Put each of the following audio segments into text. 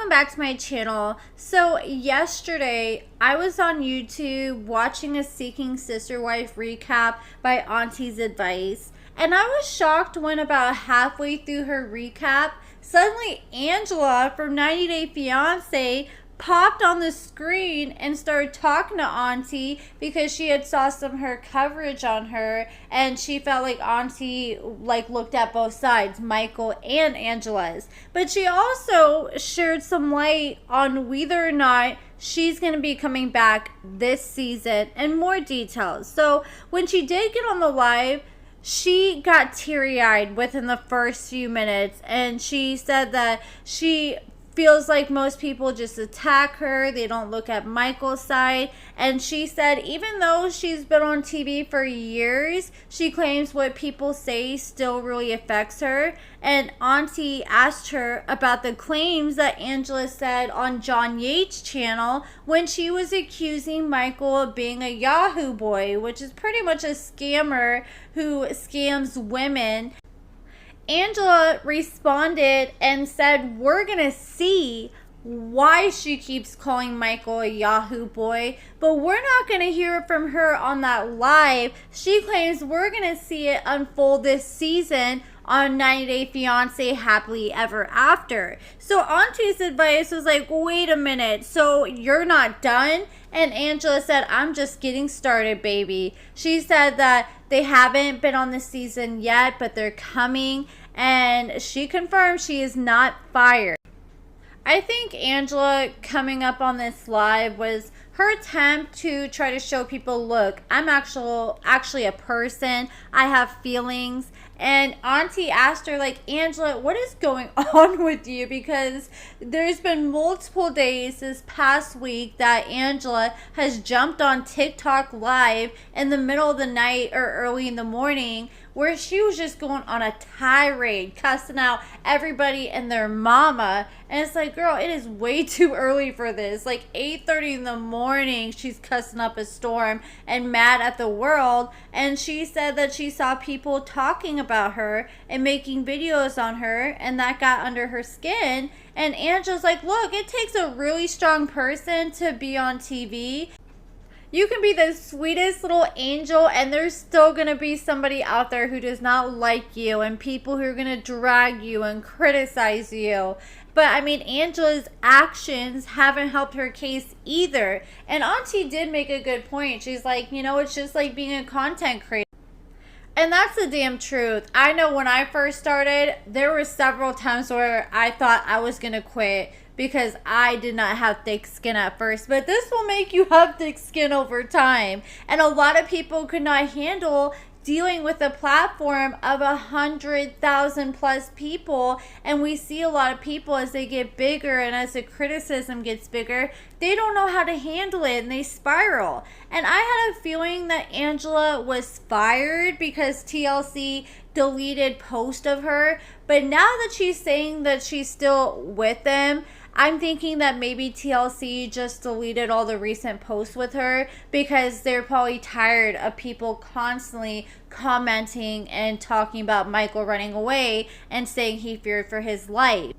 welcome back to my channel. So yesterday I was on YouTube watching a Seeking Sister Wife recap by AuntiesAdvice, and I was shocked when about halfway through her recap, suddenly Angela from 90 Day Fiancé popped on the screen and started talking to Auntie because she had saw some of her coverage on her, and she felt like Auntie looked at both sides, Michael and Angela's. But she also shared some light on whether or not she's going to be coming back this season and more details. So when she did get on the live, she got teary-eyed within the first few minutes, and she said that she feels like most people just attack her. They don't look at Michael's side. And she said even though she's been on TV for years, she claims what people say still really affects her. And Auntie asked her about the claims that Angela said on John Yates' channel when she was accusing Michael of being a Yahoo boy, which is pretty much a scammer who scams women. Angela responded and said, we're going to see why she keeps calling Michael a Yahoo boy, but we're not going to hear it from her on that live. She claims we're going to see it unfold this season on 90 Day Fiancé Happily Ever After. So AuntiesAdvice was like, wait a minute, so you're not done? And Angela said, I'm just getting started, baby. She said that they haven't been on the season yet, but they're coming, and she confirmed she is not fired. I think Angela coming up on this live was her attempt to try to show people, look, I'm actually a person. I have feelings. And Auntie asked her, like, Angela, what is going on with you? Because there's been multiple days this past week that Angela has jumped on TikTok live in the middle of the night or early in the morning, where she was just going on a tirade, cussing out everybody and their mama. And it's like, girl, it is way too early for this. Like 8:30 in the morning, she's cussing up a storm and mad at the world. And she said that she saw people talking about her and making videos on her, and that got under her skin. And Angela's like, look, it takes a really strong person to be on TV. You can be the sweetest little angel, and there's still going to be somebody out there who does not like you, and people who are going to drag you and criticize you. But I mean, Angela's actions haven't helped her case either. And Auntie did make a good point. She's like, you know, it's just like being a content creator. And that's the damn truth. I know when I first started, there were several times where I thought I was going to quit because I did not have thick skin at first. But this will make you have thick skin over time. And a lot of people could not handle dealing with a platform of 100,000 plus people. And we see a lot of people as they get bigger and as the criticism gets bigger, they don't know how to handle it and they spiral. And I had a feeling that Angela was fired because TLC deleted post of her. But now that she's saying that she's still with them, I'm thinking that maybe TLC just deleted all the recent posts with her because they're probably tired of people constantly commenting and talking about Michael running away and saying he feared for his life.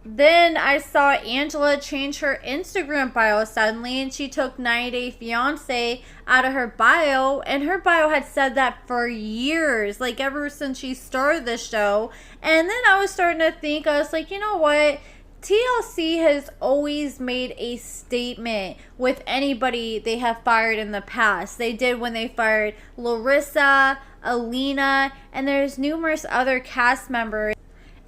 Then I saw Angela change her Instagram bio suddenly, and she took 90 Day Fiancé out of her bio, and her bio had said that for years, like ever since she started the show. And then I was starting to think, I was like, you know what? TLC has always made a statement with anybody they have fired in the past. They did when they fired Larissa, Alina, and there's numerous other cast members.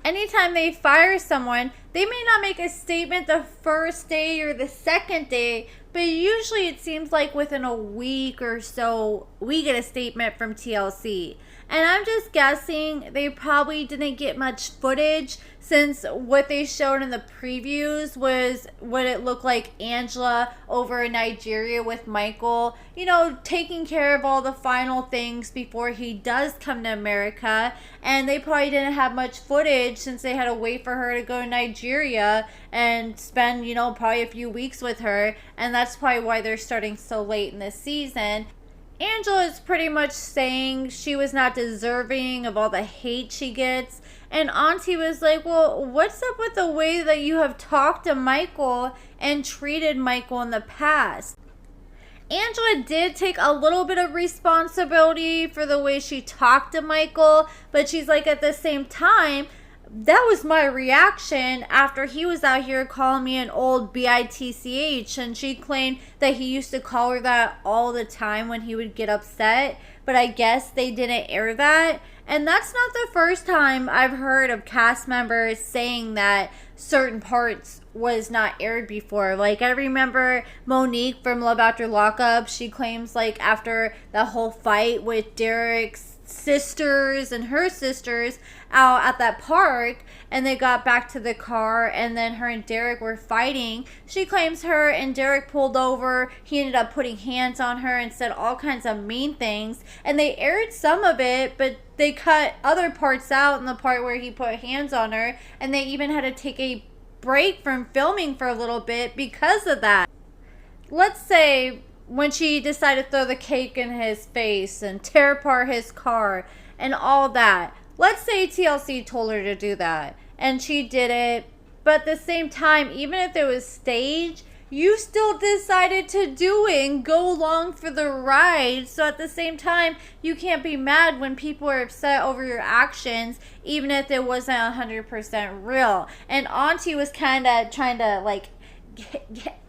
Anytime they fire someone, they may not make a statement the first day or the second day, but usually it seems like within a week or so, we get a statement from TLC. And I'm just guessing they probably didn't get much footage, since what they showed in the previews was what it looked like Angela over in Nigeria with Michael, you know, taking care of all the final things before he does come to America. And they probably didn't have much footage since they had to wait for her to go to Nigeria and spend, you know, probably a few weeks with her. And that's probably why they're starting so late in the season. Angela is pretty much saying she was not deserving of all the hate she gets. And Auntie was like, well, what's up with the way that you have talked to Michael and treated Michael in the past? Angela did take a little bit of responsibility for the way she talked to Michael, but she's like, at the same time, that was my reaction after he was out here calling me an old bitch, and she claimed that he used to call her that all the time when he would get upset, but I guess they didn't air that. And that's not the first time I've heard of cast members saying that certain parts was not aired before. Like, I remember Monique from Love After Lockup, she claims like after the whole fight with Derek's sisters and her sisters out at that park, and they got back to the car, and then her and Derek were fighting, she claims her and Derek pulled over, he ended up putting hands on her and said all kinds of mean things, and they aired some of it, but they cut other parts out in the part where he put hands on her, and they even had to take a break from filming for a little bit because of that. Let's say when she decided to throw the cake in his face and tear apart his car and all that. Let's say TLC told her to do that and she did it, but at the same time, even if it was staged, you still decided to do it and go along for the ride. So at the same time, you can't be mad when people are upset over your actions, even if it wasn't 100% real. And Auntie was kind of trying to like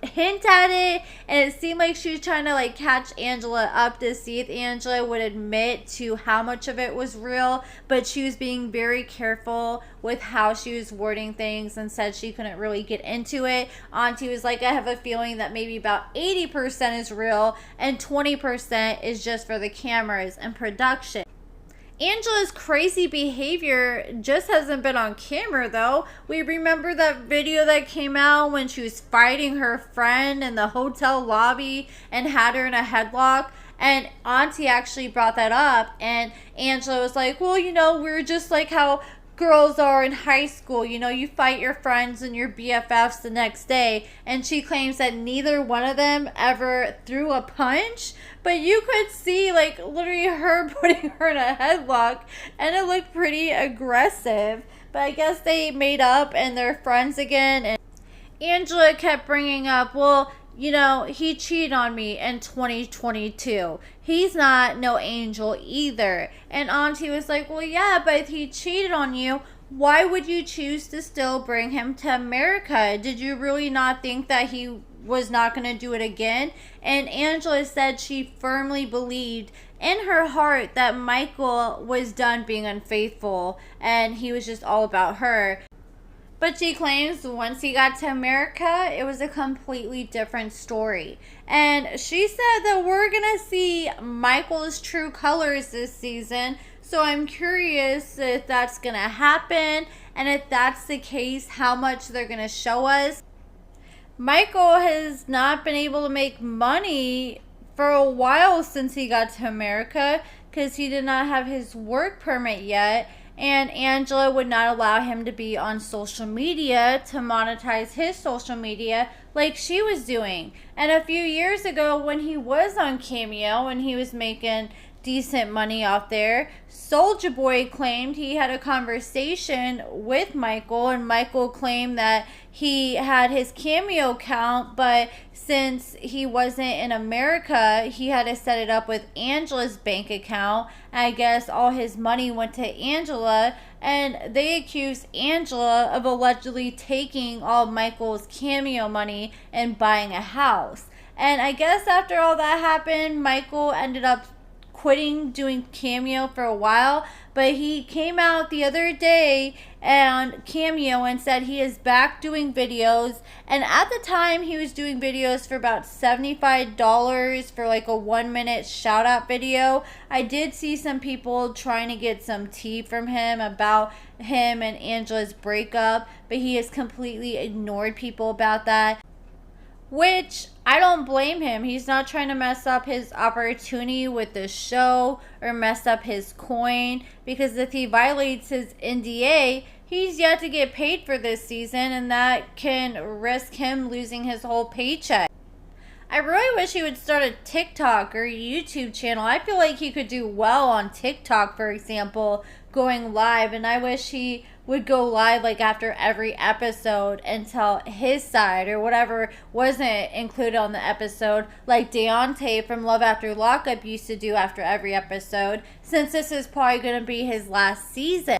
hint at it, and it seemed like she was trying to like catch Angela up to see if Angela would admit to how much of it was real, but she was being very careful with how she was wording things and said she couldn't really get into it. Auntie was like, I have a feeling that maybe about 80% is real and 20% is just for the cameras and production. Angela's crazy behavior just hasn't been on camera, though. We remember that video that came out when she was fighting her friend in the hotel lobby and had her in a headlock. And Auntie actually brought that up. And Angela was like, well, you know, we're just like how girls are in high school. You know, you fight your friends and your BFFs the next day. And she claims that neither one of them ever threw a punch. But you could see, like, literally her putting her in a headlock. And it looked pretty aggressive. But I guess they made up and they're friends again. And Angela kept bringing up, well, you know, he cheated on me in 2022. He's not no angel either. And Auntie was like, well, yeah, but if he cheated on you, why would you choose to still bring him to America? Did you really not think that he was not going to do it again? And Angela said she firmly believed in her heart that Michael was done being unfaithful and he was just all about her. But she claims once he got to America, it was a completely different story. And she said that we're going to see Michael's true colors this season. So I'm curious if that's going to happen. And if that's the case, how much they're going to show us. Michael has not been able to make money for a while since he got to America because he did not have his work permit yet. And Angela would not allow him to be on social media to monetize his social media like she was doing. And a few years ago when he was on Cameo and he was making decent money out there, Soulja Boy claimed he had a conversation with Michael, and Michael claimed that he had his Cameo account, but since he wasn't in America, he had to set it up with Angela's bank account. I guess all his money went to Angela, and they accused Angela of allegedly taking all Michael's Cameo money and buying a house. And I guess after all that happened, Michael ended up quitting doing Cameo for a while, but he came out the other day on Cameo and said he is back doing videos. And at the time, he was doing videos for about $75 for like a 1-minute shout out video. I did see some people trying to get some tea from him about him and Angela's breakup, but he has completely ignored people about that, which I don't blame him. He's not trying to mess up his opportunity with the show or mess up his coin, because if he violates his NDA, he's yet to get paid for this season, and that can risk him losing his whole paycheck. I really wish he would start a TikTok or YouTube channel. I feel like he could do well on TikTok, for example, going live. And I wish he would go live like after every episode and tell his side or whatever wasn't included on the episode, like Deontay from Love After Lockup used to do after every episode, since this is probably going to be his last season.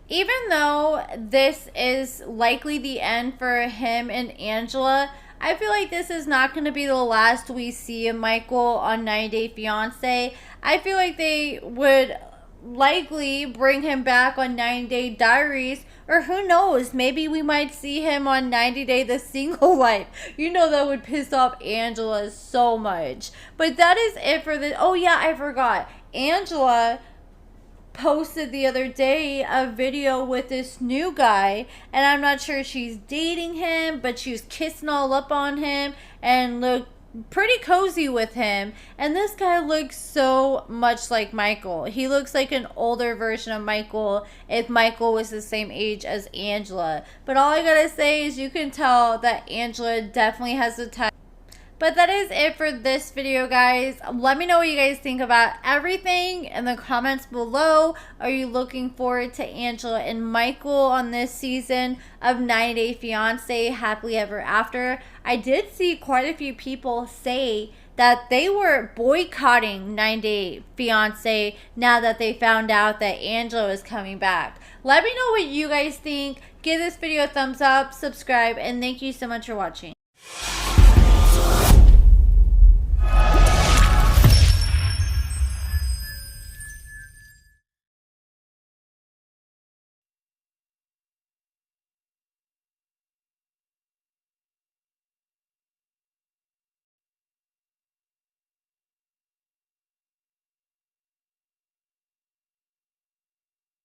Even though this is likely the end for him and Angela, I feel like this is not going to be the last we see of Michael on 90 Day Fiancé. I feel like they would likely bring him back on 90 Day Diaries, or who knows, maybe we might see him on 90 Day The Single Life. You know that would piss off Angela so much. But that is it for the... Oh yeah, I forgot. Angela posted the other day a video with this new guy, and I'm not sure she's dating him, but she was kissing all up on him and looked pretty cozy with him. And this guy looks so much like Michael. He looks like an older version of Michael if Michael was the same age as Angela. But all I gotta say is you can tell that Angela definitely has the type. But that is it for this video, guys. Let me know what you guys think about everything in the comments below. Are you looking forward to Angela and Michael on this season of 90 Day Fiancé Happily Ever After? I did see quite a few people say that they were boycotting 90 Day Fiancé now that they found out that Angela was coming back. Let me know what you guys think. Give this video a thumbs up, subscribe, and thank you so much for watching.